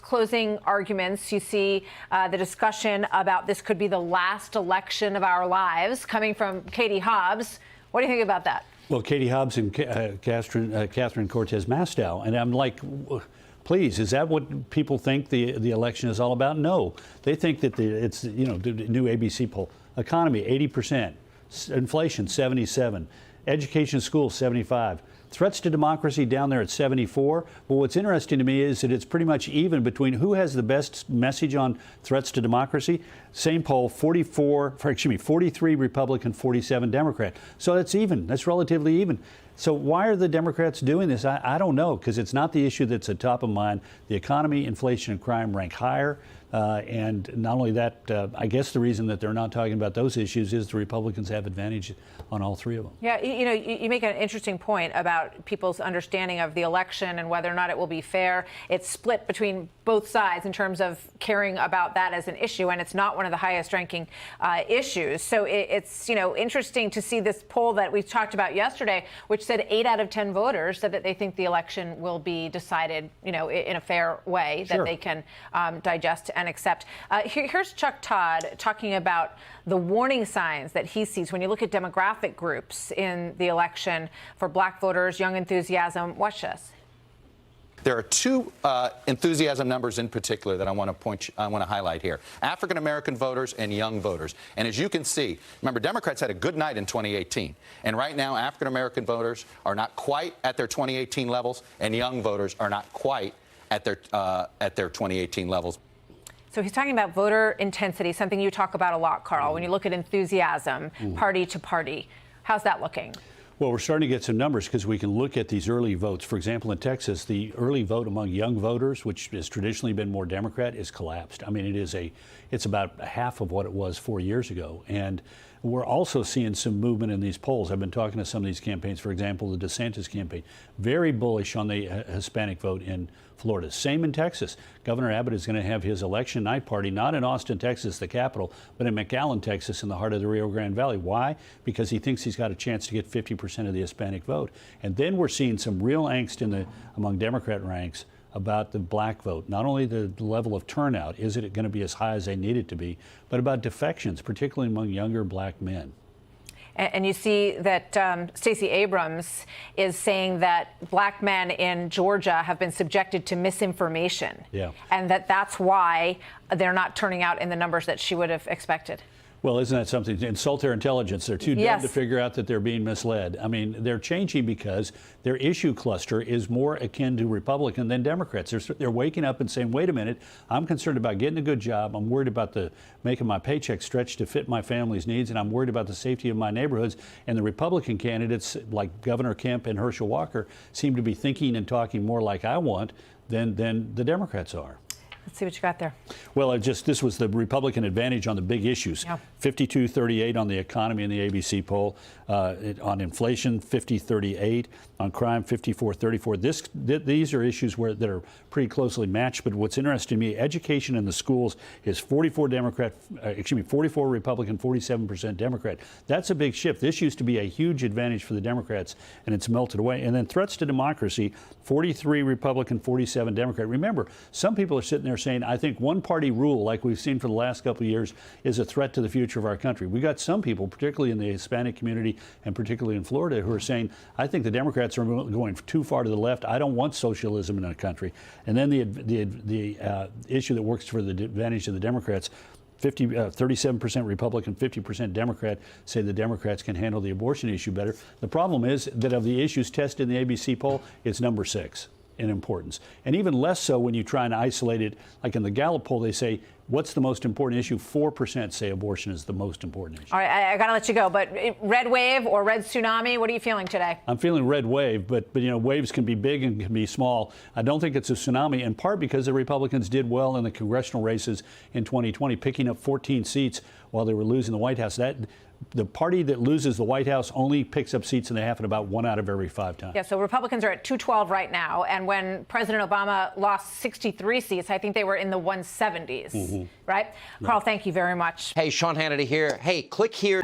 Closing arguments, you see the discussion about this could be the last election of our lives coming from Katie Hobbs. What do you think about that? Well, Katie Hobbs and Catherine Cortez Mastow, and I'm like, please, is that what people think the election is all about? No, they think that it's the new ABC poll. Economy 80%, inflation 77, education, schools 75. Threats to democracy down there at 74. But what's interesting to me is that it's pretty much even between who has the best message on threats to democracy. Same poll, 43 Republican, 47 Democrat. So that's even. That's relatively even. So why are the Democrats doing this? I don't know, because it's not the issue that's at top of mind. The economy, inflation, and crime rank higher. And not only that, I guess the reason that they're not talking about those issues is the Republicans have advantage on all three of them. Yeah, you make an interesting point about people's understanding of the election and whether or not it will be fair. It's split between both sides in terms of caring about that as an issue, and it's not one of the highest ranking issues. So it's interesting to see this poll that we talked about yesterday, which said 8 out of 10 voters said that they think the election will be decided, in a fair way, that they can digest and accept. Here's Chuck Todd talking about the warning signs that he sees when you look at demographic groups in the election for black voters, young enthusiasm. Watch this. There are two enthusiasm numbers in particular that I want to highlight here. African-American voters and young voters. And as you can see, remember, Democrats had a good night in 2018. And right now, African-American voters are not quite at their 2018 levels, and young voters are not quite at their 2018 levels. So he's talking about voter intensity, something you talk about a lot, Karl, when you look at enthusiasm, party to party. How's that looking? Well, we're starting to get some numbers because we can look at these early votes. For example, in Texas, the early vote among young voters, which has traditionally been more Democrat, is collapsed. I mean, it's about half of what it was 4 years ago. And we're also seeing some movement in these polls. I've been talking to some of these campaigns. For example, the DeSantis campaign, very bullish on the Hispanic vote in Florida. Same in Texas. Governor Abbott is going to have his election night party, not in Austin, Texas, the capital, but in McAllen, Texas, in the heart of the Rio Grande Valley. Why? Because he thinks he's got a chance to get 50% of the Hispanic vote. And then we're seeing some real angst among Democrat ranks about the black vote. Not only the level of turnout, is it going to be as high as they need it to be, but about defections, particularly among younger black men. And you see that Stacey Abrams is saying that black men in Georgia have been subjected to misinformation. Yeah. And that's why they're not turning out in the numbers that she would have expected. Well, isn't that something to insult their intelligence? They're too dumb to figure out that they're being misled. I mean, they're changing because their issue cluster is more akin to Republican than Democrats. They're waking up and saying, wait a minute, I'm concerned about getting a good job. I'm worried about making my paycheck stretch to fit my family's needs, and I'm worried about the safety of my neighborhoods. And the Republican candidates, like Governor Kemp and Herschel Walker, seem to be thinking and talking more like I want than the Democrats are. Let's see what you got there. Well, this was the Republican advantage on the big issues. 52-38 on the economy in the ABC poll. On inflation, 50-38. On crime, 54-34. These are issues that are pretty closely matched. But what's interesting to me, education in the schools is 44 Republican, 47% Democrat. That's a big shift. This used to be a huge advantage for the Democrats, and it's melted away. And then threats to democracy, 43 Republican, 47 Democrat. Remember, some people are sitting there saying, I think one-party rule, like we've seen for the last couple of years, is a threat to the future of our country. We got some people, particularly in the Hispanic community and particularly in Florida, who are saying, I think the Democrats are going too far to the left. I don't want socialism in our country. And then the issue that works for the advantage of the Democrats, 37% Republican, 50% Democrat, say the Democrats can handle the abortion issue better. The problem is that of the issues tested in the ABC poll, it's number 6 in importance. And even less so when you try and isolate it. Like in the Gallup poll, they say, what's the most important issue? 4% say abortion is the most important issue. All right, I got to let you go, but red wave or red tsunami, what are you feeling today? I'm feeling red wave, but waves can be big and can be small. I don't think it's a tsunami, in part because the Republicans did well in the congressional races in 2020, picking up 14 seats while they were losing the White House. The party that loses the White House only picks up seats in the half at about 1 out of every 5 times. Yeah, so Republicans are at 212 right now. And when President Obama lost 63 seats, I think they were in the 170s, right? Karl, thank you very much. Hey, Sean Hannity here. Hey, click here.